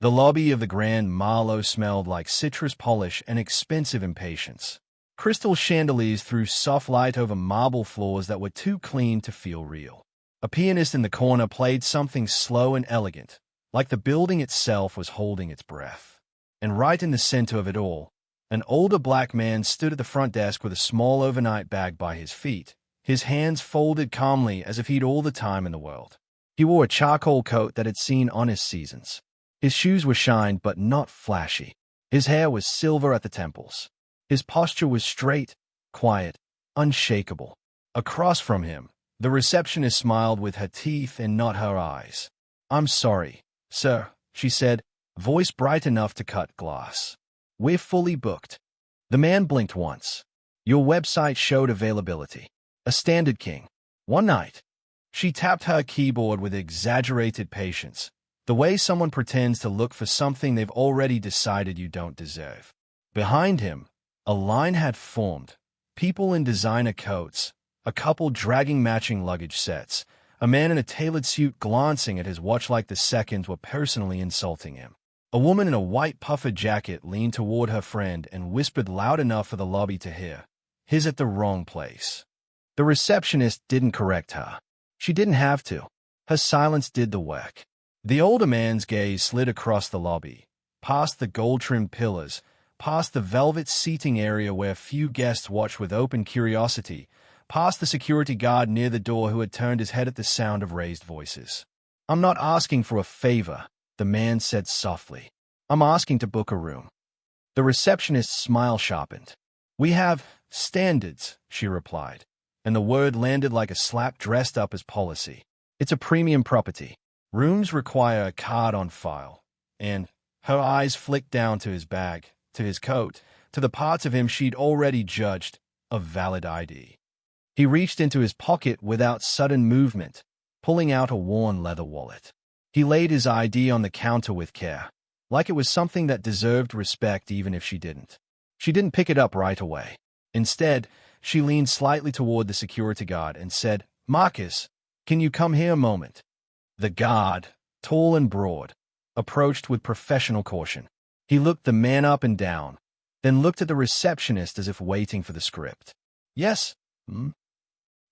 The lobby of the Grand Marlowe smelled like citrus polish and expensive impatience. Crystal chandeliers threw soft light over marble floors that were too clean to feel real. A pianist in the corner played something slow and elegant, like the building itself was holding its breath. And right in the center of it all, an older black man stood at the front desk with a small overnight bag by his feet, his hands folded calmly as if he'd all the time in the world. He wore a charcoal coat that had seen honest seasons. His shoes were shined but not flashy. His hair was silver at the temples. His posture was straight, quiet, unshakable. Across from him, the receptionist smiled with her teeth and not her eyes. "I'm sorry, sir," she said, voice bright enough to cut glass. "We're fully booked." The man blinked once. "Your website showed availability. A standard king. One night." She tapped her keyboard with exaggerated patience, the way someone pretends to look for something they've already decided you don't deserve. Behind him, a line had formed. People in designer coats, a couple dragging matching luggage sets, a man in a tailored suit glancing at his watch like the seconds were personally insulting him. A woman in a white puffer jacket leaned toward her friend and whispered loud enough for the lobby to hear, "He's at the wrong place." The receptionist didn't correct her. She didn't have to. Her silence did the work. The older man's gaze slid across the lobby, past the gold-trimmed pillars, past the velvet seating area where few guests watched with open curiosity, past the security guard near the door who had turned his head at the sound of raised voices. "I'm not asking for a favor," the man said softly. "I'm asking to book a room." The receptionist's smile sharpened. "We have standards," she replied, and the word landed like a slap dressed up as policy. "It's a premium property. Rooms require a card on file." And her eyes flicked down to his bag, to his coat, to the parts of him she'd already judged a valid ID. He reached into his pocket without sudden movement, pulling out a worn leather wallet. He laid his ID on the counter with care, like it was something that deserved respect even if she didn't. She didn't pick it up right away. Instead, she leaned slightly toward the security guard and said, "Marcus, can you come here a moment?" The guard, tall and broad, approached with professional caution. He looked the man up and down, then looked at the receptionist as if waiting for the script. "Yes?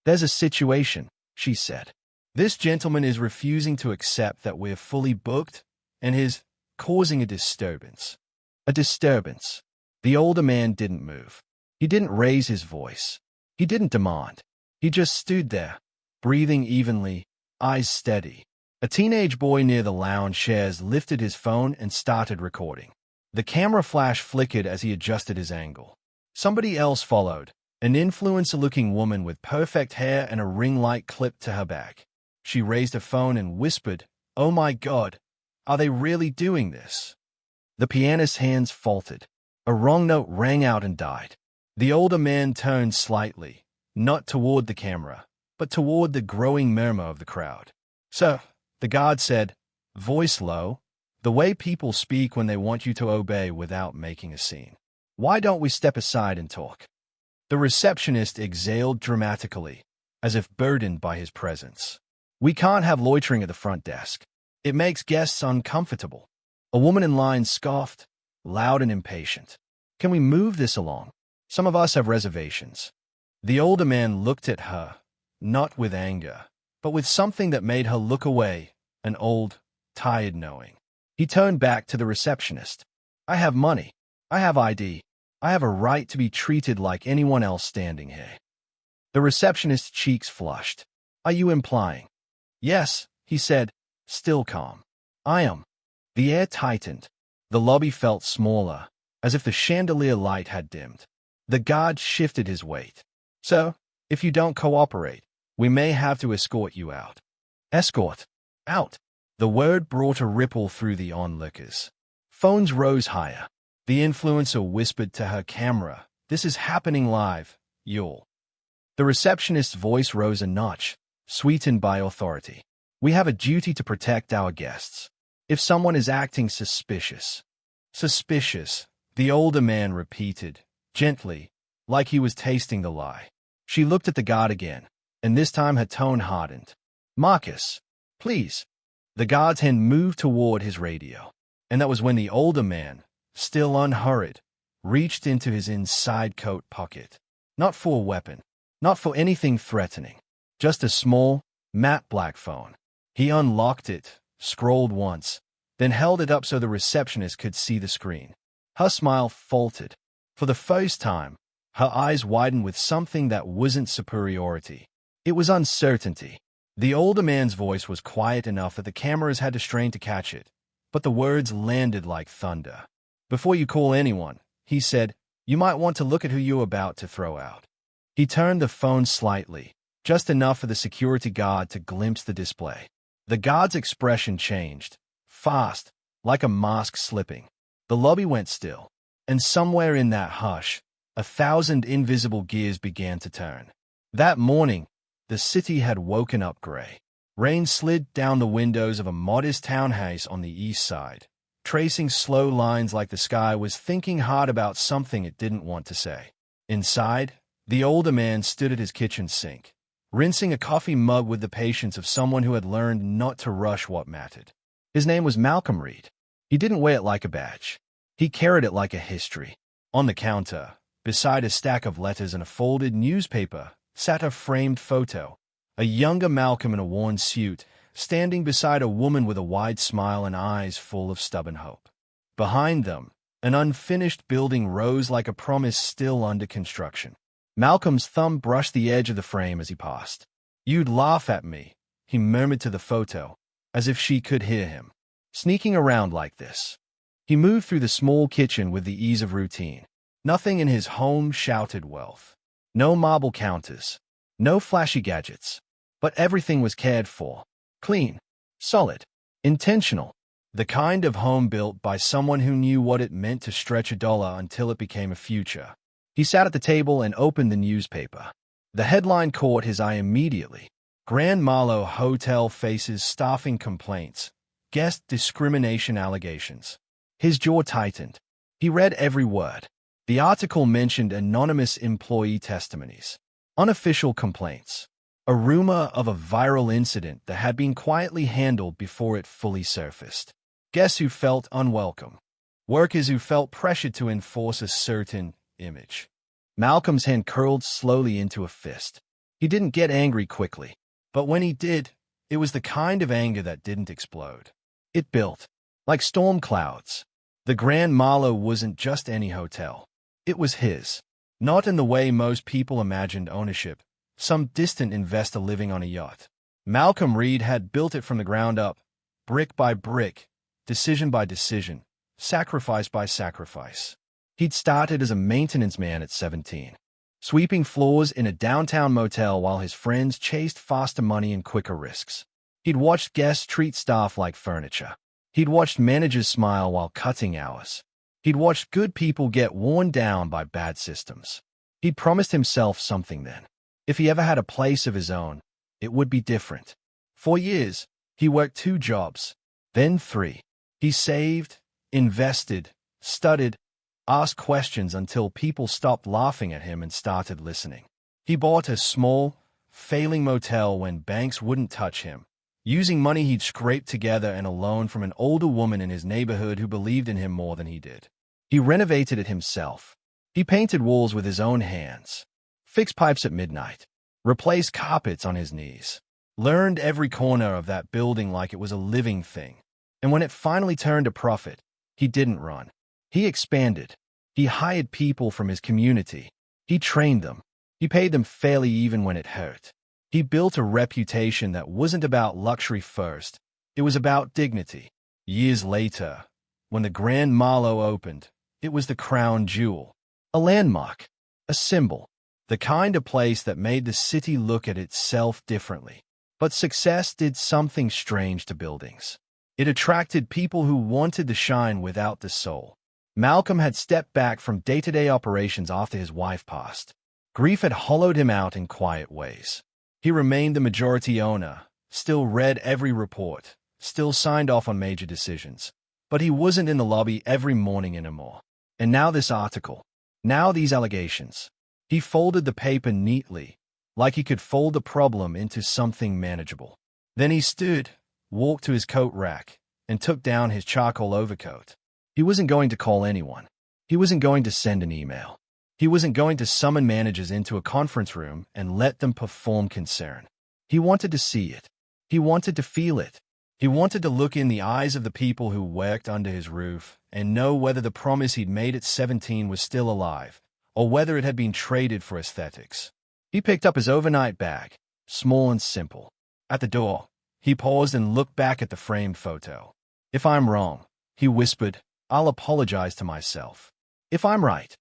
There's a situation," she said. "This gentleman is refusing to accept that we're fully booked and is causing a disturbance." A disturbance. The older man didn't move. He didn't raise his voice. He didn't demand. He just stood there, breathing evenly, eyes steady. A teenage boy near the lounge chairs lifted his phone and started recording. The camera flash flickered as he adjusted his angle. Somebody else followed, an influencer-looking woman with perfect hair and a ring light clipped to her back. She raised her phone and whispered, "Oh my God, are they really doing this?" The pianist's hands faltered. A wrong note rang out and died. The older man turned slightly, not toward the camera, but toward the growing murmur of the crowd. "Sir," the guard said, voice low, the way people speak when they want you to obey without making a scene. "Why don't we step aside and talk?" The receptionist exhaled dramatically, as if burdened by his presence. "We can't have loitering at the front desk. It makes guests uncomfortable." A woman in line scoffed, loud and impatient. "Can we move this along? Some of us have reservations." The older man looked at her, not with anger, but with something that made her look away, an old, tired knowing. He turned back to the receptionist. "I have money. I have ID. I have a right to be treated like anyone else standing here." The receptionist's cheeks flushed. "Are you implying?" "Yes," he said, still calm. "I am." The air tightened. The lobby felt smaller, as if the chandelier light had dimmed. The guard shifted his weight. "So, if you don't cooperate, we may have to escort you out." "Escort? Out?" The word brought a ripple through the onlookers. Phones rose higher. The influencer whispered to her camera, "This is happening live, y'all." The receptionist's voice rose a notch, sweetened by authority. "We have a duty to protect our guests. If someone is acting suspicious." "Suspicious," the older man repeated, gently, like he was tasting the lie. She looked at the guard again, and this time her tone hardened. "Marcus, please." The guard's hand moved toward his radio. And that was when the older man, still unhurried, reached into his inside coat pocket. Not for a weapon, not for anything threatening, just a small, matte black phone. He unlocked it, scrolled once, then held it up so the receptionist could see the screen. Her smile faltered. For the first time, her eyes widened with something that wasn't superiority. It was uncertainty. The older man's voice was quiet enough that the cameras had to strain to catch it, but the words landed like thunder. "Before you call anyone," he said, "you might want to look at who you're about to throw out." He turned the phone slightly, just enough for the security guard to glimpse the display. The guard's expression changed, fast, like a mask slipping. The lobby went still, and somewhere in that hush, 1,000 invisible gears began to turn. That morning, the city had woken up gray. Rain slid down the windows of a modest townhouse on the east side, tracing slow lines like the sky was thinking hard about something it didn't want to say. Inside, the older man stood at his kitchen sink, rinsing a coffee mug with the patience of someone who had learned not to rush what mattered. His name was Malcolm Reed. He didn't wear it like a badge. He carried it like a history. On the counter, beside a stack of letters and a folded newspaper, sat a framed photo. A younger Malcolm in a worn suit, standing beside a woman with a wide smile and eyes full of stubborn hope. Behind them, an unfinished building rose like a promise still under construction. Malcolm's thumb brushed the edge of the frame as he passed. "You'd laugh at me," he murmured to the photo, as if she could hear him. "Sneaking around like this." He moved through the small kitchen with the ease of routine. Nothing in his home shouted wealth. No marble counters. No flashy gadgets. But everything was cared for. Clean. Solid. Intentional. The kind of home built by someone who knew what it meant to stretch a dollar until it became a future. He sat at the table and opened the newspaper. The headline caught his eye immediately. Grand Marlowe Hotel faces staffing complaints. Guest discrimination allegations. His jaw tightened. He read every word. The article mentioned anonymous employee testimonies, unofficial complaints, a rumor of a viral incident that had been quietly handled before it fully surfaced. Guests who felt unwelcome. Workers who felt pressured to enforce a certain image. Malcolm's hand curled slowly into a fist. He didn't get angry quickly, but when he did, it was the kind of anger that didn't explode. It built, like storm clouds. The Grand Marlowe wasn't just any hotel. It was his. Not in the way most people imagined ownership, some distant investor living on a yacht. Malcolm Reed had built it from the ground up, brick by brick, decision by decision, sacrifice by sacrifice. He'd started as a maintenance man at 17, sweeping floors in a downtown motel while his friends chased faster money and quicker risks. He'd watched guests treat staff like furniture. He'd watched managers smile while cutting hours. He'd watched good people get worn down by bad systems. He'd promised himself something then. If he ever had a place of his own, it would be different. For years, he worked 2 jobs, then 3. He saved, invested, studied, asked questions until people stopped laughing at him and started listening. He bought a small, failing motel when banks wouldn't touch him, using money he'd scraped together and a loan from an older woman in his neighborhood who believed in him more than he did. He renovated it himself. He painted walls with his own hands, fixed pipes at midnight, replaced carpets on his knees, learned every corner of that building like it was a living thing. And when it finally turned a profit, he didn't run. He expanded. He hired people from his community. He trained them. He paid them fairly even when it hurt. He built a reputation that wasn't about luxury first. It was about dignity. Years later, when the Grand Marlowe opened, it was the crown jewel, a landmark, a symbol, the kind of place that made the city look at itself differently. But success did something strange to buildings. It attracted people who wanted to shine without the soul. Malcolm had stepped back from day-to-day operations after his wife passed. Grief had hollowed him out in quiet ways. He remained the majority owner, still read every report, still signed off on major decisions. But he wasn't in the lobby every morning anymore. And now this article. Now these allegations. He folded the paper neatly, like he could fold a problem into something manageable. Then he stood, walked to his coat rack, and took down his charcoal overcoat. He wasn't going to call anyone. He wasn't going to send an email. He wasn't going to summon managers into a conference room and let them perform concern. He wanted to see it. He wanted to feel it. He wanted to look in the eyes of the people who worked under his roof and know whether the promise he'd made at 17 was still alive, or whether it had been traded for aesthetics. He picked up his overnight bag, small and simple. At the door, he paused and looked back at the framed photo. "If I'm wrong," he whispered, "I'll apologize to myself. If I'm right."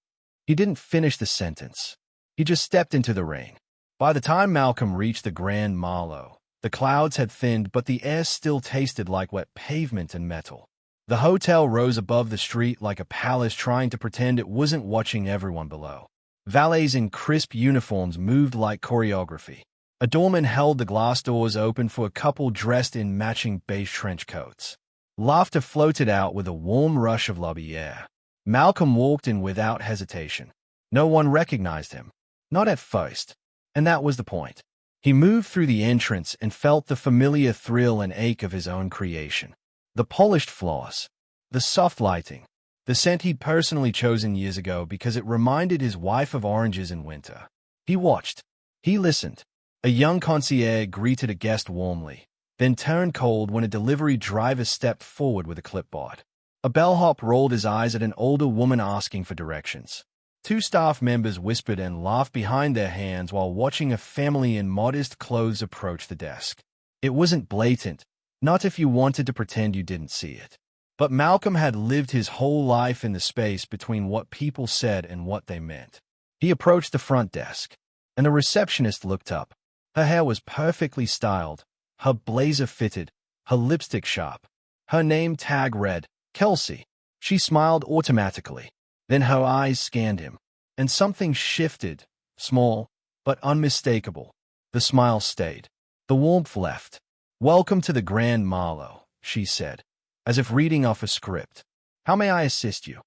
He didn't finish the sentence. He just stepped into the rain. By the time Malcolm reached the Grand Marlowe, the clouds had thinned, but the air still tasted like wet pavement and metal. The hotel rose above the street like a palace trying to pretend it wasn't watching everyone below. Valets in crisp uniforms moved like choreography. A doorman held the glass doors open for a couple dressed in matching beige trench coats. Laughter floated out with a warm rush of lobby air. Malcolm walked in without hesitation. No one recognized him. Not at first. And that was the point. He moved through the entrance and felt the familiar thrill and ache of his own creation. The polished floors, the soft lighting, the scent he'd personally chosen years ago because it reminded his wife of oranges in winter. He watched. He listened. A young concierge greeted a guest warmly, then turned cold when a delivery driver stepped forward with a clipboard. A bellhop rolled his eyes at an older woman asking for directions. Two staff members whispered and laughed behind their hands while watching a family in modest clothes approach the desk. It wasn't blatant, not if you wanted to pretend you didn't see it. But Malcolm had lived his whole life in the space between what people said and what they meant. He approached the front desk, and a receptionist looked up. Her hair was perfectly styled, her blazer fitted, her lipstick sharp. Her name tag read, Kelsey. She smiled automatically. Then her eyes scanned him, and something shifted, small, but unmistakable. The smile stayed. The warmth left. "Welcome to the Grand Marlowe," she said, as if reading off a script. "How may I assist you?"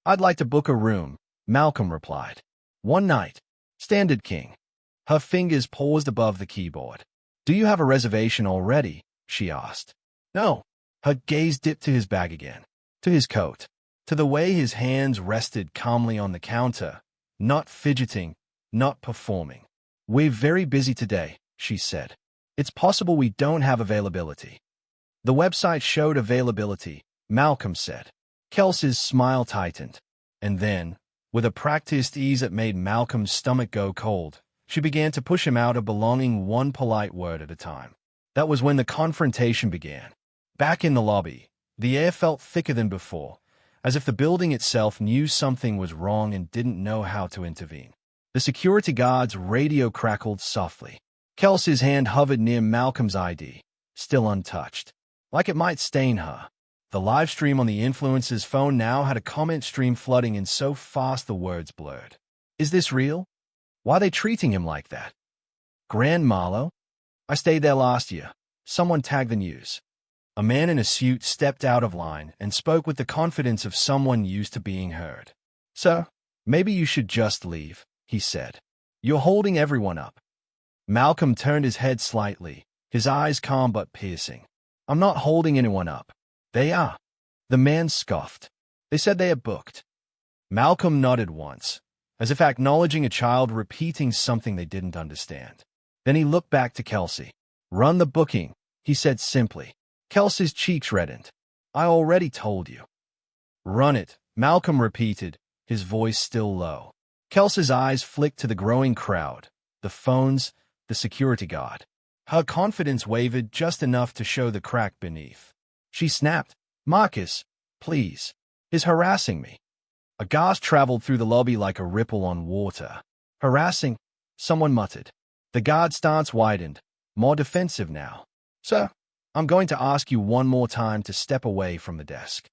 "I'd like to book a room," Malcolm replied. "One night. Standard king." Her fingers paused above the keyboard. "Do you have a reservation already?" she asked. "No." Her gaze dipped to his bag again, to his coat, to the way his hands rested calmly on the counter, not fidgeting, not performing. "We're very busy today," she said. "It's possible we don't have availability." "The website showed availability," Malcolm said. Kelsey's smile tightened. And then, with a practiced ease that made Malcolm's stomach go cold, she began to push him out of belonging one polite word at a time. That was when the confrontation began. Back in the lobby, the air felt thicker than before, as if the building itself knew something was wrong and didn't know how to intervene. The security guard's radio crackled softly. Kelsey's hand hovered near Malcolm's ID, still untouched, like it might stain her. The live stream on the influencer's phone now had a comment stream flooding in so fast the words blurred. "Is this real? Why are they treating him like that? Grand Marlowe? I stayed there last year." Someone tagged the news. A man in a suit stepped out of line and spoke with the confidence of someone used to being heard. "Sir, maybe you should just leave," he said. "You're holding everyone up." Malcolm turned his head slightly, his eyes calm but piercing. "I'm not holding anyone up. They are." The man scoffed. "They said they are booked." Malcolm nodded once, as if acknowledging a child repeating something they didn't understand. Then he looked back to Kelsey. "Run the booking," he said simply. Kelsey's cheeks reddened. "I already told you." "Run it," Malcolm repeated, his voice still low. Kelsey's eyes flicked to the growing crowd, the phones, the security guard. Her confidence wavered just enough to show the crack beneath. She snapped, "Marcus, please. He's harassing me." A gasp traveled through the lobby like a ripple on water. "Harassing?" someone muttered. The guard's stance widened, more defensive now. "Sir, I'm going to ask you one more time to step away from the desk."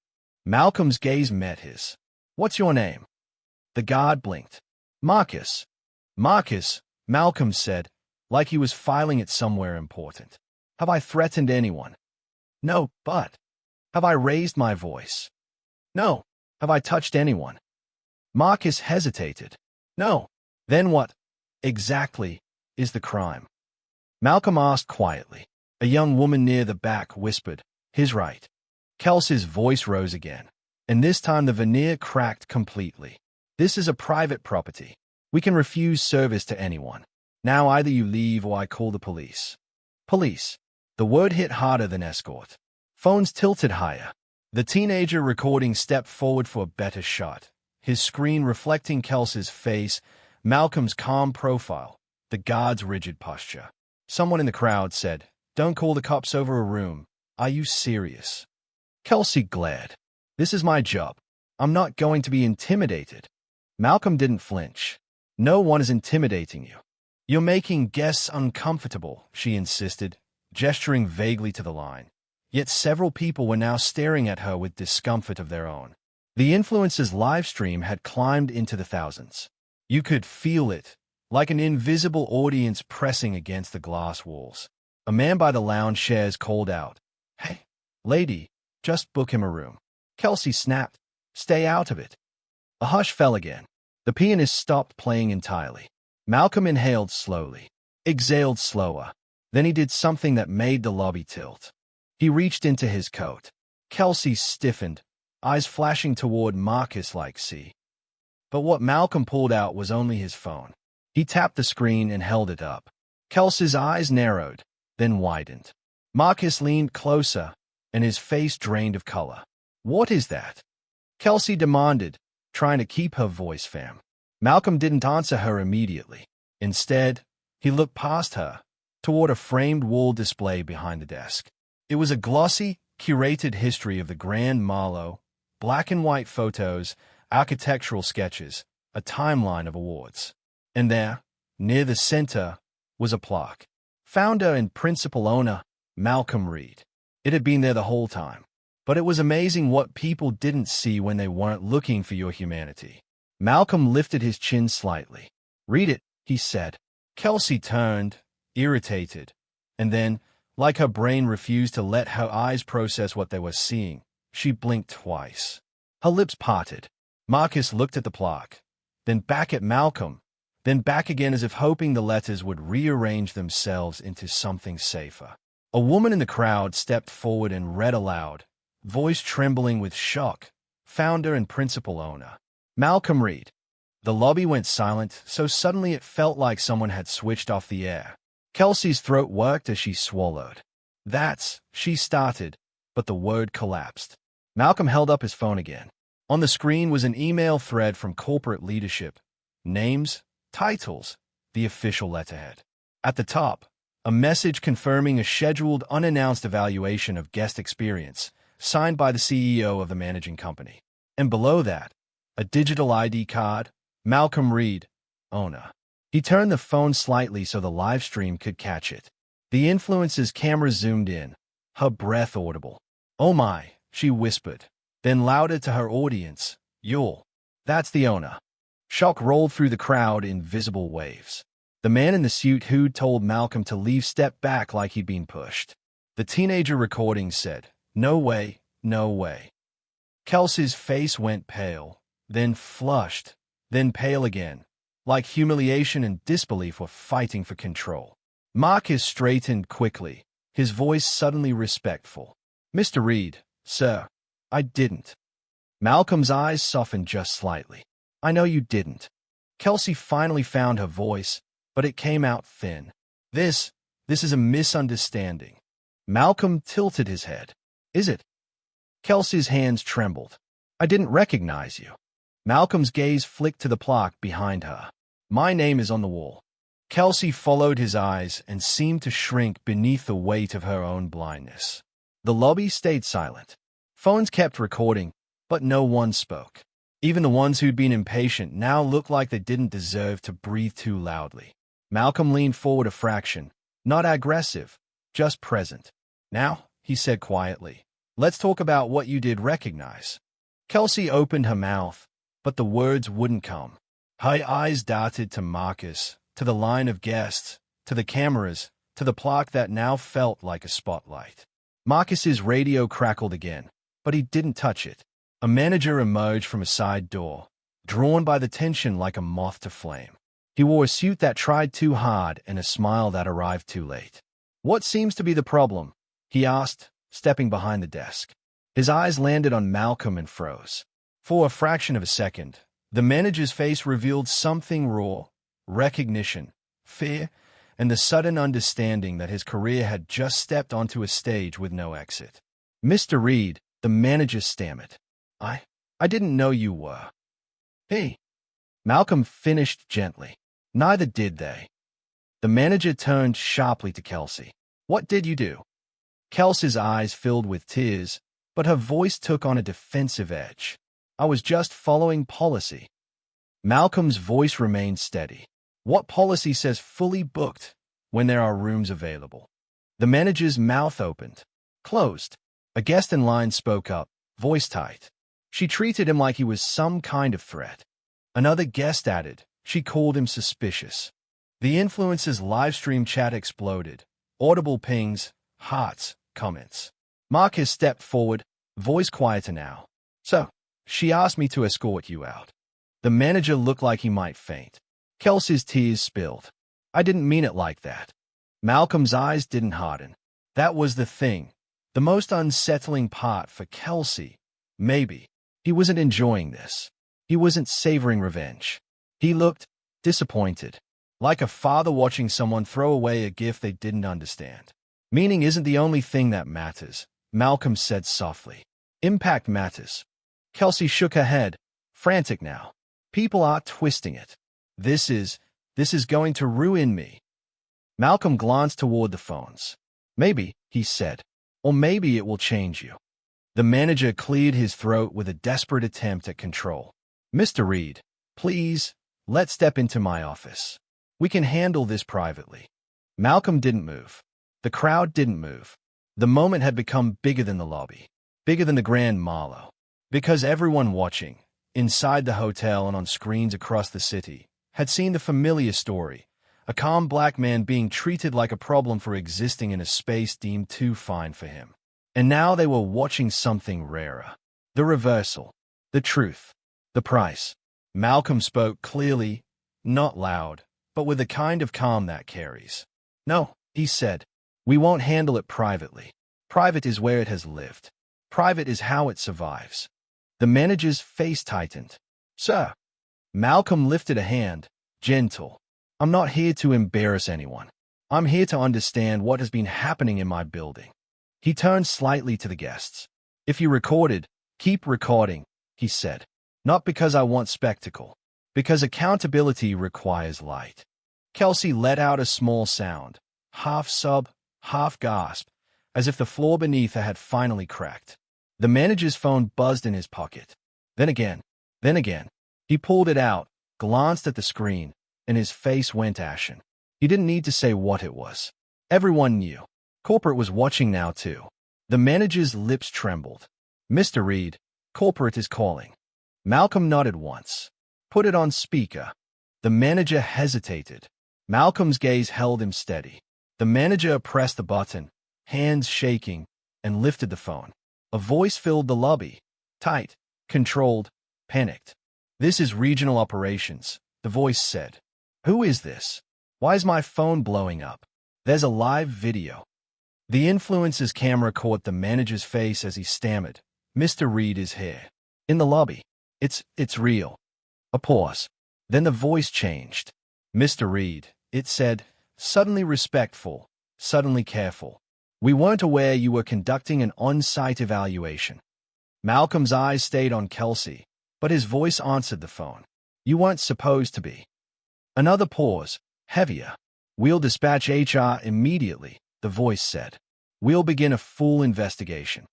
Malcolm's gaze met his. "What's your name?" The guard blinked. "Marcus." "Marcus," Malcolm said, like he was filing it somewhere important. "Have I threatened anyone?" "No, but..." "Have I raised my voice?" "No." "Have I touched anyone?" Marcus hesitated. "No." "Then what, exactly, is the crime?" Malcolm asked quietly. A young woman near the back whispered, "He's right." Kelsey's voice rose again, and this time the veneer cracked completely. This is a private property. We can refuse service to anyone. Now either you leave or I call the police. Police. The word hit harder than escort. Phones tilted higher. The teenager recording stepped forward for a better shot, his screen reflecting Kelsey's face, Malcolm's calm profile, the guard's rigid posture. Someone in the crowd said, "Don't call the cops over a room. Are you serious?" Kelsey glared. "This is my job. I'm not going to be intimidated." Malcolm didn't flinch. "No one is intimidating you. You're making guests uncomfortable," she insisted, gesturing vaguely to the line. Yet several people were now staring at her with discomfort of their own. The influencer's livestream had climbed into the thousands. You could feel it, like an invisible audience pressing against the glass walls. A man by the lounge chairs called out, "Hey, lady, just book him a room." Kelsey snapped, "Stay out of it." A hush fell again. The pianist stopped playing entirely. Malcolm inhaled slowly, exhaled slower. Then he did something that made the lobby tilt. He reached into his coat. Kelsey stiffened, eyes flashing toward Marcus like see. But what Malcolm pulled out was only his phone. He tapped the screen and held it up. Kelsey's eyes narrowed, then widened. Marcus leaned closer, and his face drained of color. "What is that?" Kelsey demanded, trying to keep her voice firm. Malcolm didn't answer her immediately. Instead, he looked past her, toward a framed wall display behind the desk. It was a glossy, curated history of the Grand Marlowe, black and white photos, architectural sketches, a timeline of awards. And there, near the center, was a plaque. Founder and principal owner, Malcolm Reed. It had been there the whole time. But it was amazing what people didn't see when they weren't looking for your humanity. Malcolm lifted his chin slightly. "Read it," he said. Kelsey turned, irritated, and then, like her brain refused to let her eyes process what they were seeing, she blinked twice. Her lips parted. Marcus looked at the plaque, then back at Malcolm, then back again as if hoping the letters would rearrange themselves into something safer. A woman in the crowd stepped forward and read aloud, voice trembling with shock, "Founder and principal owner, Malcolm Reed." The lobby went silent, so suddenly it felt like someone had switched off the air. Kelsey's throat worked as she swallowed. She started, but the word collapsed. Malcolm held up his phone again. On the screen was an email thread from corporate leadership. Names, titles, the official letterhead. At the top, a message confirming a scheduled unannounced evaluation of guest experience, signed by the CEO of the managing company. And below that, a digital ID card, Malcolm Reed, owner. He turned the phone slightly so the live stream could catch it. The influencer's camera zoomed in, her breath audible. "Oh my," she whispered, then louder to her audience, "That's the owner." Shock rolled through the crowd in visible waves. The man in the suit who'd told Malcolm to leave stepped back like he'd been pushed. The teenager recording said, "No way, no way." Kelsey's face went pale, then flushed, then pale again, like humiliation and disbelief were fighting for control. Marcus straightened quickly, his voice suddenly respectful. "Mr. Reed, sir, I didn't." Malcolm's eyes softened just slightly. "I know you didn't." Kelsey finally found her voice, but it came out thin. This is a misunderstanding." Malcolm tilted his head. "Is it?" Kelsey's hands trembled. "I didn't recognize you." Malcolm's gaze flicked to the plaque behind her. "My name is on the wall." Kelsey followed his eyes and seemed to shrink beneath the weight of her own blindness. The lobby stayed silent. Phones kept recording, but no one spoke. Even the ones who'd been impatient now looked like they didn't deserve to breathe too loudly. Malcolm leaned forward a fraction, not aggressive, just present. "Now," he said quietly, "let's talk about what you did recognize." Kelsey opened her mouth, but the words wouldn't come. Her eyes darted to Marcus, to the line of guests, to the cameras, to the plaque that now felt like a spotlight. Marcus's radio crackled again, but he didn't touch it. A manager emerged from a side door, drawn by the tension like a moth to flame. He wore a suit that tried too hard and a smile that arrived too late. "What seems to be the problem?" he asked, stepping behind the desk. His eyes landed on Malcolm and froze. For a fraction of a second, the manager's face revealed something raw: recognition, fear, and the sudden understanding that his career had just stepped onto a stage with no exit. "Mr. Reed," the manager stammered. I didn't know you were." "Hey." Malcolm finished gently. "Neither did they." The manager turned sharply to Kelsey. "What did you do?" Kelsey's eyes filled with tears, but her voice took on a defensive edge. "I was just following policy." Malcolm's voice remained steady. "What policy says fully booked when there are rooms available?" The manager's mouth opened, closed. A guest in line spoke up, voice tight. She treated him like he was some kind of threat. Another guest added, she called him suspicious. The influencer's livestream chat exploded. Audible pings, hearts, comments. Marcus stepped forward, voice quieter now. "So, she asked me to escort you out." The manager looked like he might faint. Kelsey's tears spilled. "I didn't mean it like that." Malcolm's eyes didn't harden. That was the thing. The most unsettling part for Kelsey. Maybe. He wasn't enjoying this. He wasn't savoring revenge. He looked disappointed. Like a father watching someone throw away a gift they didn't understand. "Meaning isn't the only thing that matters," Malcolm said softly. "Impact matters." Kelsey shook her head, frantic now. "People are twisting it. This is going to ruin me." Malcolm glanced toward the phones. "Maybe," he said, "or maybe it will change you." The manager cleared his throat with a desperate attempt at control. "Mr. Reed, please, let's step into my office. We can handle this privately." Malcolm didn't move. The crowd didn't move. The moment had become bigger than the lobby, bigger than the Grand Marlowe. Because everyone watching, inside the hotel and on screens across the city, had seen the familiar story: a calm black man being treated like a problem for existing in a space deemed too fine for him. And now they were watching something rarer. The reversal. The truth. The price. Malcolm spoke clearly, not loud, but with the kind of calm that carries. "No," he said. "We won't handle it privately. Private is where it has lived. Private is how it survives." The manager's face tightened. "Sir." Malcolm lifted a hand, gentle. "I'm not here to embarrass anyone. I'm here to understand what has been happening in my building." He turned slightly to the guests. "If you recorded, keep recording," he said. "Not because I want spectacle, because accountability requires light." Kelsey let out a small sound, half sob, half gasp, as if the floor beneath her had finally cracked. The manager's phone buzzed in his pocket. Then again. He pulled it out, glanced at the screen, and his face went ashen. He didn't need to say what it was. Everyone knew. Corporate was watching now, too. The manager's lips trembled. "Mr. Reed, corporate is calling." Malcolm nodded once. "Put it on speaker." The manager hesitated. Malcolm's gaze held him steady. The manager pressed the button, hands shaking, and lifted the phone. A voice filled the lobby. Tight, controlled, panicked. "This is regional operations," the voice said. "Who is this? Why is my phone blowing up? There's a live video." The influencer's camera caught the manager's face as he stammered. "Mr. Reed is here. In the lobby. It's real." A pause. Then the voice changed. "Mr. Reed," it said, suddenly respectful, suddenly careful. "We weren't aware you were conducting an on-site evaluation." Malcolm's eyes stayed on Kelsey, but his voice answered the phone. "You weren't supposed to be." Another pause, heavier. "We'll dispatch HR immediately," the voice said. "We'll begin a full investigation."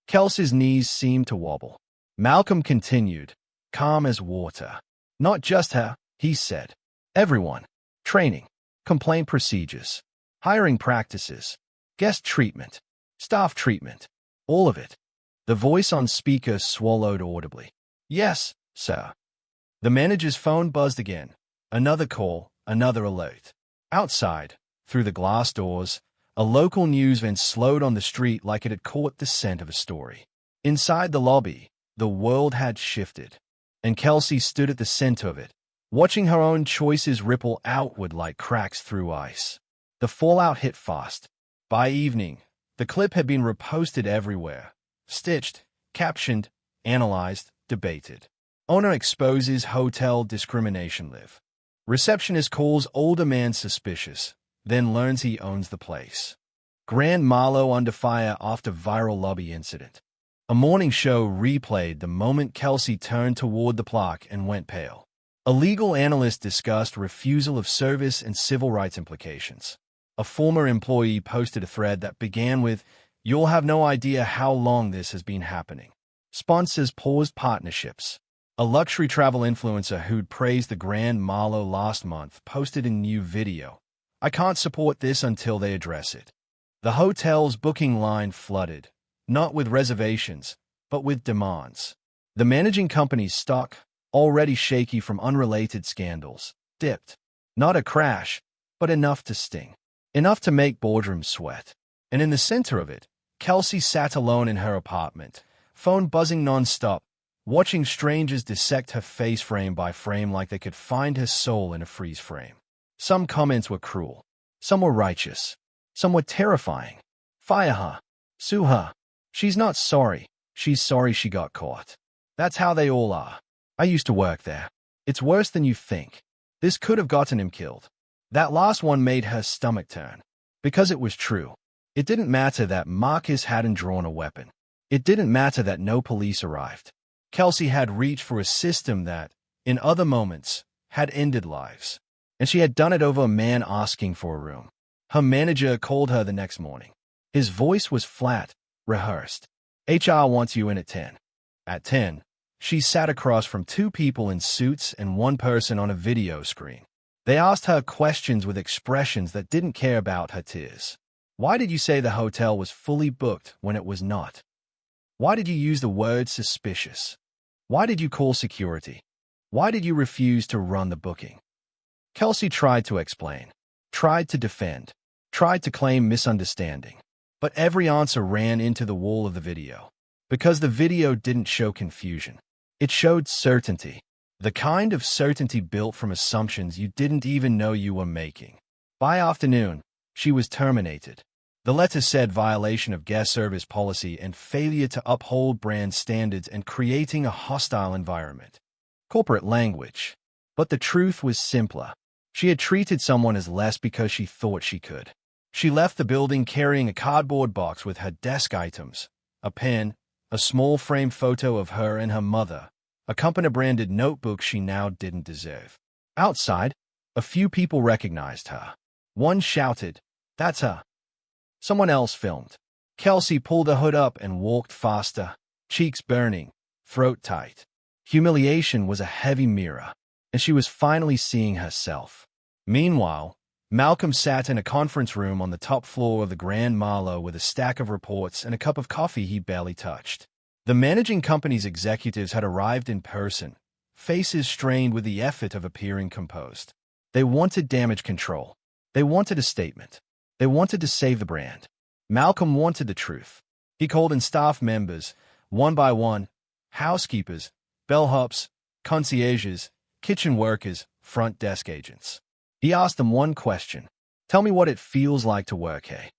Kelsey's knees seemed to wobble. Malcolm continued, calm as water. "Not just her," he said. "Everyone. Training, complaint procedures, hiring practices, guest treatment, staff treatment, all of it." The voice on speaker swallowed audibly. "Yes, sir." The manager's phone buzzed again. Another call, another alert. Outside, through the glass doors, a local news van slowed on the street like it had caught the scent of a story. Inside the lobby, the world had shifted, and Kelsey stood at the center of it, watching her own choices ripple outward like cracks through ice. The fallout hit fast. By evening, the clip had been reposted everywhere, stitched, Captioned, analyzed, debated. Owner exposes hotel discrimination live. Receptionist calls older man suspicious, then learns he owns the place. Grand Marlowe under fire after viral lobby incident. A morning show replayed the moment Kelsey turned toward the plaque and went pale. A legal analyst discussed refusal of service and civil rights implications. A former employee posted a thread that began with, "You'll have no idea how long this has been happening." Sponsors paused partnerships. A luxury travel influencer who'd praised the Grand Marlowe last month posted a new video. "I can't support this until they address it." The hotel's booking line flooded, not with reservations, but with demands. The managing company's stock, already shaky from unrelated scandals, dipped. Not a crash, but enough to sting. Enough to make boardrooms sweat. And in the center of it, Kelsey sat alone in her apartment, phone buzzing nonstop, watching strangers dissect her face frame by frame like they could find her soul in a freeze frame. Some comments were cruel. Some were righteous. Some were terrifying. Fire her. Sue her. She's not sorry. She's sorry she got caught. That's how they all are. I used to work there. It's worse than you think. This could have gotten him killed. That last one made her stomach turn. Because it was true. It didn't matter that Marcus hadn't drawn a weapon. It didn't matter that no police arrived. Kelsey had reached for a system that, in other moments, had ended lives. And she had done it over a man asking for a room. Her manager called her the next morning. His voice was flat, rehearsed. "HR wants you in at 10. At 10, she sat across from two people in suits and one person on a video screen. They asked her questions with expressions that didn't care about her tears. Why did you say the hotel was fully booked when it was not? Why did you use the word suspicious? Why did you call security? Why did you refuse to run the booking?" Kelsey tried to explain, tried to defend, tried to claim misunderstanding. But every answer ran into the wall of the video. Because the video didn't show confusion. It showed certainty. The kind of certainty built from assumptions you didn't even know you were making. By afternoon, she was terminated. The letter said violation of guest service policy and failure to uphold brand standards and creating a hostile environment. Corporate language. But the truth was simpler. She had treated someone as less because she thought she could. She left the building carrying a cardboard box with her desk items, a pen, a small framed photo of her and her mother, a company-branded notebook she now didn't deserve. Outside, a few people recognized her. One shouted, "That's her." Someone else filmed. Kelsey pulled her hood up and walked faster, cheeks burning, throat tight. Humiliation was a heavy mirror, and she was finally seeing herself. Meanwhile, Malcolm sat in a conference room on the top floor of the Grand Marlowe with a stack of reports and a cup of coffee he barely touched. The managing company's executives had arrived in person, faces strained with the effort of appearing composed. They wanted damage control. They wanted a statement. They wanted to save the brand. Malcolm wanted the truth. He called in staff members, one by one, housekeepers, bellhops, concierges, kitchen workers, front desk agents. He asked them one question. "Tell me what it feels like to work here."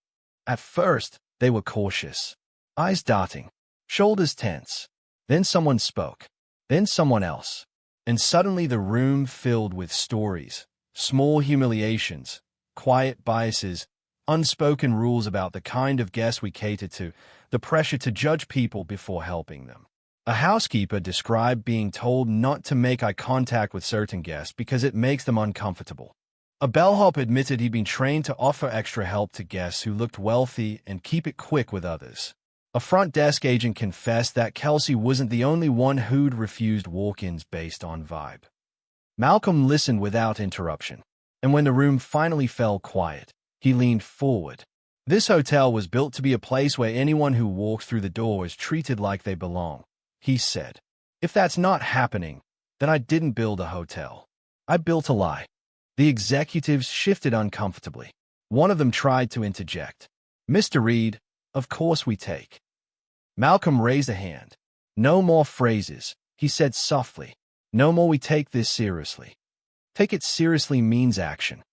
At first, they were cautious, eyes darting, shoulders tense. Then someone spoke. Then someone else. And suddenly the room filled with stories, small humiliations, quiet biases, unspoken rules about the kind of guests we cater to, the pressure to judge people before helping them. A housekeeper described being told not to make eye contact with certain guests because it makes them uncomfortable. A bellhop admitted he'd been trained to offer extra help to guests who looked wealthy and keep it quick with others. A front desk agent confessed that Kelsey wasn't the only one who'd refused walk-ins based on vibe. Malcolm listened without interruption, and when the room finally fell quiet, he leaned forward. This hotel was built to be a place where anyone who walks through the door is treated like they belong, he said. If that's not happening, then I didn't build a hotel. I built a lie. The executives shifted uncomfortably. One of them tried to interject. "Mr. Reed, of course we take." Malcolm raised a hand. "No more phrases," he said softly. "No more we take this seriously. Take it seriously means action."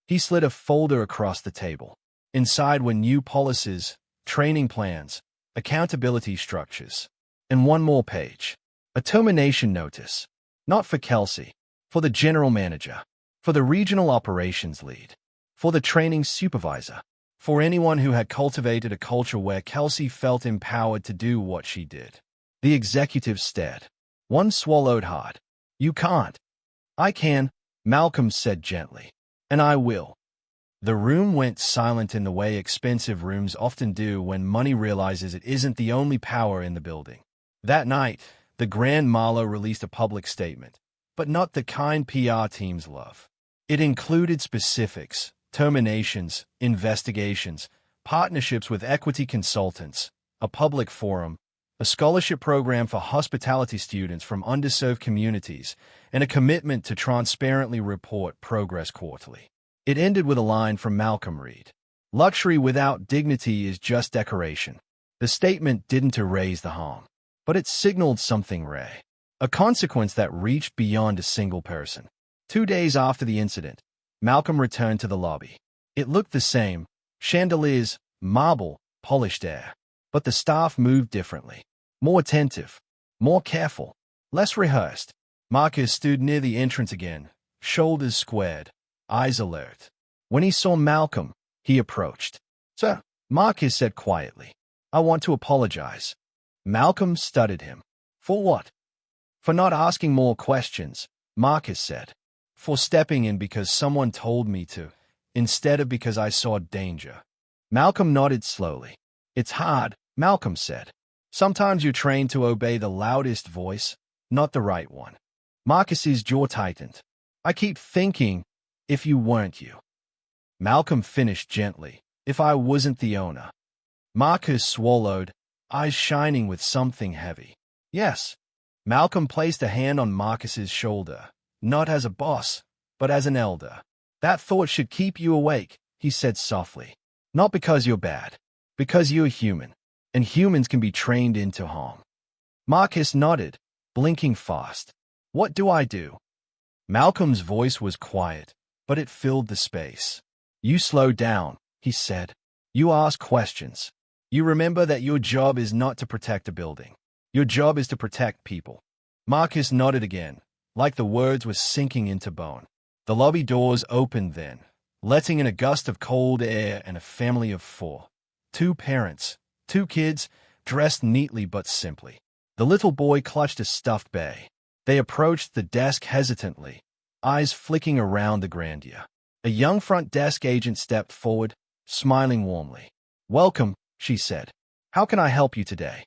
He slid a folder across the table. Inside were new policies, training plans, accountability structures. And one more page. A termination notice. Not for Kelsey. For the general manager. For the regional operations lead. For the training supervisor. For anyone who had cultivated a culture where Kelsey felt empowered to do what she did. The executive stared. One swallowed hard. You can't. I can, Malcolm said gently. And I will. The room went silent in the way expensive rooms often do when money realizes it isn't the only power in the building. That night, the Grand Marlowe released a public statement, but not the kind PR teams love. It included specifics, terminations, investigations, partnerships with equity consultants, a public forum, a scholarship program for hospitality students from underserved communities, and a commitment to transparently report progress quarterly. It ended with a line from Malcolm Reed. Luxury without dignity is just decoration. The statement didn't erase the harm, but it signaled something rare, a consequence that reached beyond a single person. 2 days after the incident, Malcolm returned to the lobby. It looked the same, chandeliers, marble, polished air. But the staff moved differently. More attentive, more careful, less rehearsed. Marcus stood near the entrance again, shoulders squared, eyes alert. When he saw Malcolm, he approached. Sir, Marcus said quietly, I want to apologize. Malcolm studied him. For what? For not asking more questions, Marcus said. For stepping in because someone told me to, instead of because I saw danger. Malcolm nodded slowly. It's hard, Malcolm said. Sometimes you're trained to obey the loudest voice, not the right one. Marcus's jaw tightened. I keep thinking, if you weren't you. Malcolm finished gently, if I wasn't the owner. Marcus swallowed, eyes shining with something heavy. Yes. Malcolm placed a hand on Marcus's shoulder, not as a boss, but as an elder. That thought should keep you awake, he said softly. Not because you're bad. Because you're human, and humans can be trained into harm. Marcus nodded, blinking fast. What do I do? Malcolm's voice was quiet, but it filled the space. You slow down, he said. You ask questions. You remember that your job is not to protect a building. Your job is to protect people. Marcus nodded again, like the words were sinking into bone. The lobby doors opened then, letting in a gust of cold air and a family of 4. 2 parents, 2 kids, dressed neatly but simply. The little boy clutched a stuffed bay. They approached the desk hesitantly, eyes flicking around the grandeur. A young front desk agent stepped forward, smiling warmly. Welcome, she said. How can I help you today?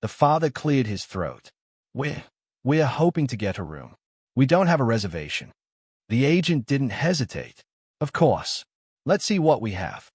The father cleared his throat. We're hoping to get a room. We don't have a reservation. The agent didn't hesitate. Of course. Let's see what we have.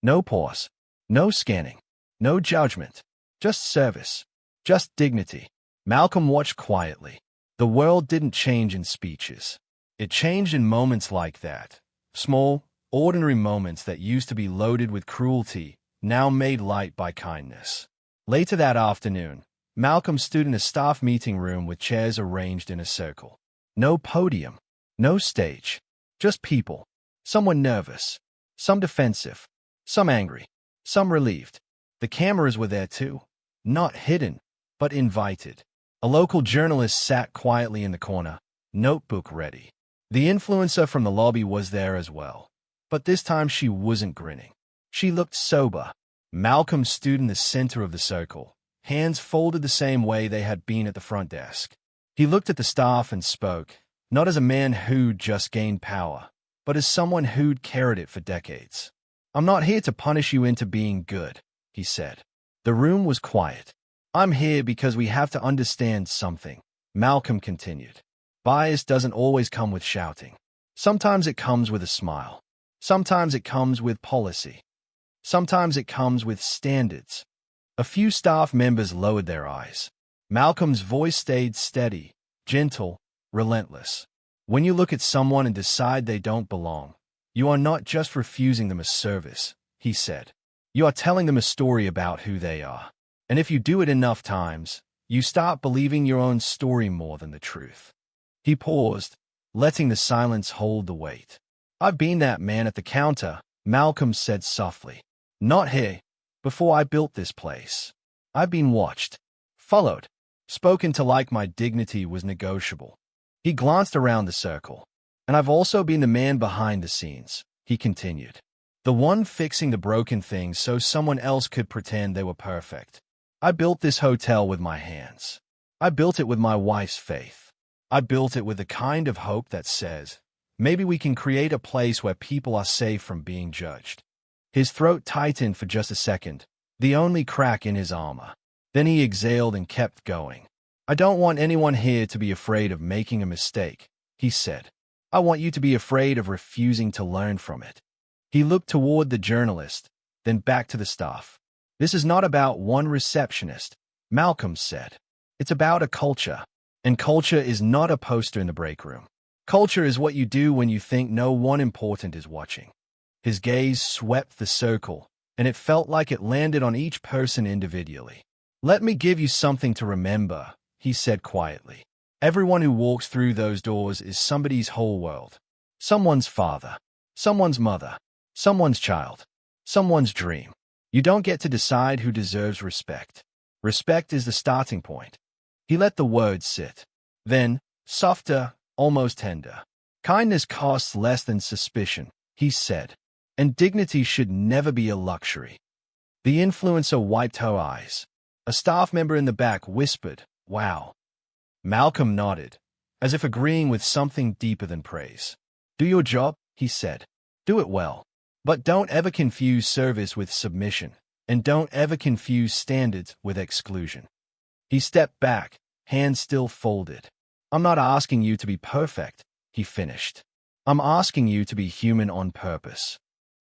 No pause. No scanning, no judgment, just service, just dignity. Malcolm watched quietly. The world didn't change in speeches. It changed in moments like that. Small, ordinary moments that used to be loaded with cruelty, now made light by kindness. Later that afternoon, Malcolm stood in a staff meeting room with chairs arranged in a circle. No podium, no stage, just people. Some were nervous, some defensive, some angry. Some relieved. The cameras were there too, not hidden, but invited. A local journalist sat quietly in the corner, notebook ready. The influencer from the lobby was there as well, but this time she wasn't grinning. She looked sober. Malcolm stood in the center of the circle, hands folded the same way they had been at the front desk. He looked at the staff and spoke, not as a man who'd just gained power, but as someone who'd carried it for decades. I'm not here to punish you into being good, he said. The room was quiet. I'm here because we have to understand something, Malcolm continued. Bias doesn't always come with shouting. Sometimes it comes with a smile. Sometimes it comes with policy. Sometimes it comes with standards. A few staff members lowered their eyes. Malcolm's voice stayed steady, gentle, relentless. When you look at someone and decide they don't belong, you are not just refusing them a service, he said. You are telling them a story about who they are. And if you do it enough times, you start believing your own story more than the truth. He paused, letting the silence hold the weight. I've been that man at the counter, Malcolm said softly. Not here, before I built this place. I've been watched, followed, spoken to like my dignity was negotiable. He glanced around the circle. And I've also been the man behind the scenes, he continued. The one fixing the broken things so someone else could pretend they were perfect. I built this hotel with my hands. I built it with my wife's faith. I built it with the kind of hope that says, maybe we can create a place where people are safe from being judged. His throat tightened for just a second, the only crack in his armor. Then he exhaled and kept going. I don't want anyone here to be afraid of making a mistake, he said. I want you to be afraid of refusing to learn from it. He looked toward the journalist, then back to the staff. This is not about one receptionist, Malcolm said. It's about a culture. And culture is not a poster in the break room. Culture is what you do when you think no one important is watching. His gaze swept the circle, and it felt like it landed on each person individually. Let me give you something to remember, he said quietly. Everyone who walks through those doors is somebody's whole world. Someone's father, someone's mother, someone's child, someone's dream. You don't get to decide who deserves respect. Respect is the starting point. He let the words sit. Then, softer, almost tender. Kindness costs less than suspicion, he said. And dignity should never be a luxury. The influencer wiped her eyes. A staff member in the back whispered, "Wow." Malcolm nodded, as if agreeing with something deeper than praise. Do your job, he said. Do it well. But don't ever confuse service with submission, and don't ever confuse standards with exclusion. He stepped back, hands still folded. I'm not asking you to be perfect, he finished. I'm asking you to be human on purpose.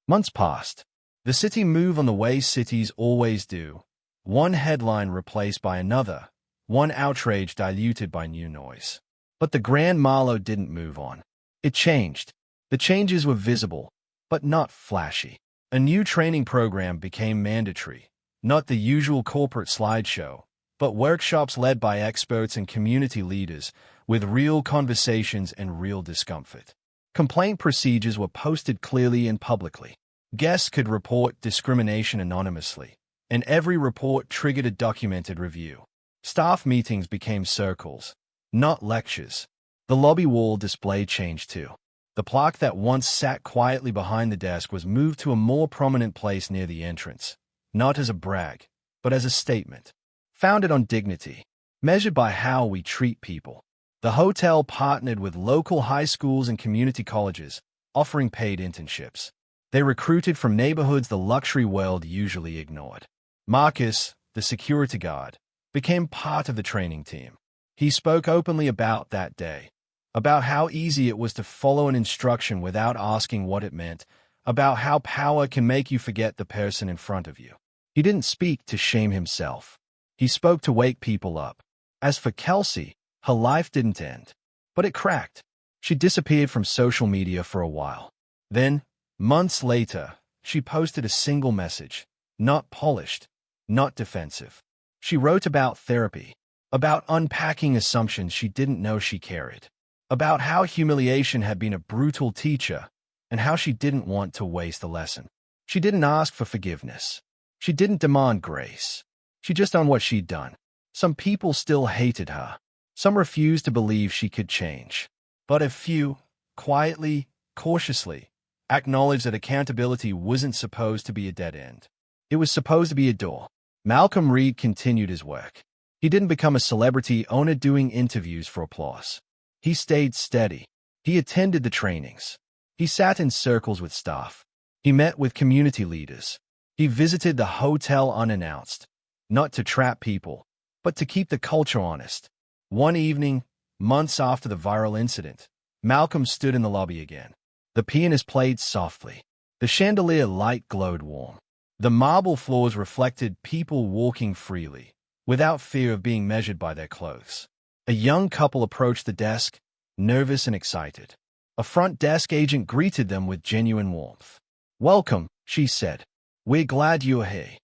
Months passed. The city moved on the way cities always do. One headline replaced by another. One outrage diluted by new noise. But the Grand Marlowe didn't move on. It changed. The changes were visible, but not flashy. A new training program became mandatory, not the usual corporate slideshow, but workshops led by experts and community leaders with real conversations and real discomfort. Complaint procedures were posted clearly and publicly. Guests could report discrimination anonymously, and every report triggered a documented review. Staff meetings became circles, not lectures. The lobby wall display changed too. The plaque that once sat quietly behind the desk was moved to a more prominent place near the entrance, not as a brag, but as a statement. Founded on dignity, measured by how we treat people. The hotel partnered with local high schools and community colleges, offering paid internships. They recruited from neighborhoods the luxury world usually ignored. Marcus, the security guard, became part of the training team. He spoke openly about that day, about how easy it was to follow an instruction without asking what it meant, about how power can make you forget the person in front of you. He didn't speak to shame himself. He spoke to wake people up. As for Kelsey, her life didn't end, but it cracked. She disappeared from social media for a while. Then, months later, she posted a single message, not polished, not defensive. She wrote about therapy, about unpacking assumptions she didn't know she carried, about how humiliation had been a brutal teacher and how she didn't want to waste a lesson. She didn't ask for forgiveness. She didn't demand grace. She just done what she'd done. Some people still hated her. Some refused to believe she could change. But a few, quietly, cautiously, acknowledged that accountability wasn't supposed to be a dead end. It was supposed to be a door. Malcolm Reed continued his work. He didn't become a celebrity owner doing interviews for applause. He stayed steady. He attended the trainings. He sat in circles with staff. He met with community leaders. He visited the hotel unannounced, not to trap people, but to keep the culture honest. One evening, months after the viral incident, Malcolm stood in the lobby again. The pianist played softly. The chandelier light glowed warm. The marble floors reflected people walking freely, without fear of being measured by their clothes. A young couple approached the desk, nervous and excited. A front desk agent greeted them with genuine warmth. "Welcome," she said. "We're glad you're here."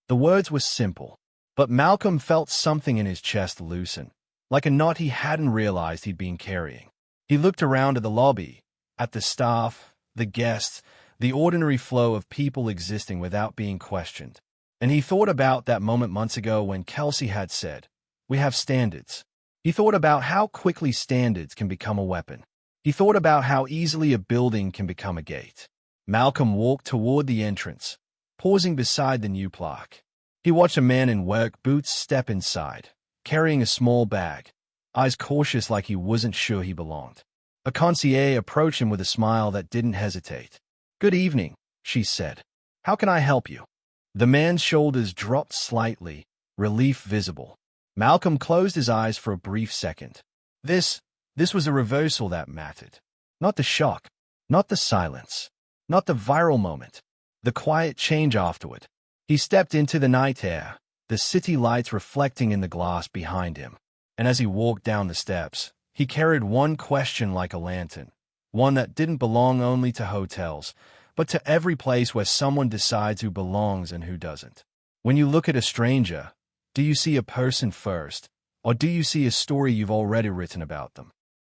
The words were simple, but Malcolm felt something in his chest loosen, like a knot he hadn't realized he'd been carrying. He looked around at the lobby, at the staff, the guests, the ordinary flow of people existing without being questioned. And he thought about that moment months ago when Kelsey had said, We have standards. He thought about how quickly standards can become a weapon. He thought about how easily a building can become a gate. Malcolm walked toward the entrance, pausing beside the new plaque. He watched a man in work boots step inside, carrying a small bag, eyes cautious like he wasn't sure he belonged. A concierge approached him with a smile that didn't hesitate. "Good evening," she said. "How can I help you?" The man's shoulders dropped slightly, relief visible. Malcolm closed his eyes for a brief second. This was a reversal that mattered. Not the shock, not the silence, not the viral moment, the quiet change afterward. He stepped into the night air, the city lights reflecting in the glass behind him. And as he walked down the steps, he carried one question like a lantern, one that didn't belong only to hotels, but to every place where someone decides who belongs and who doesn't. When you look at a stranger, do you see a person first, or do you see a story you've already written about them?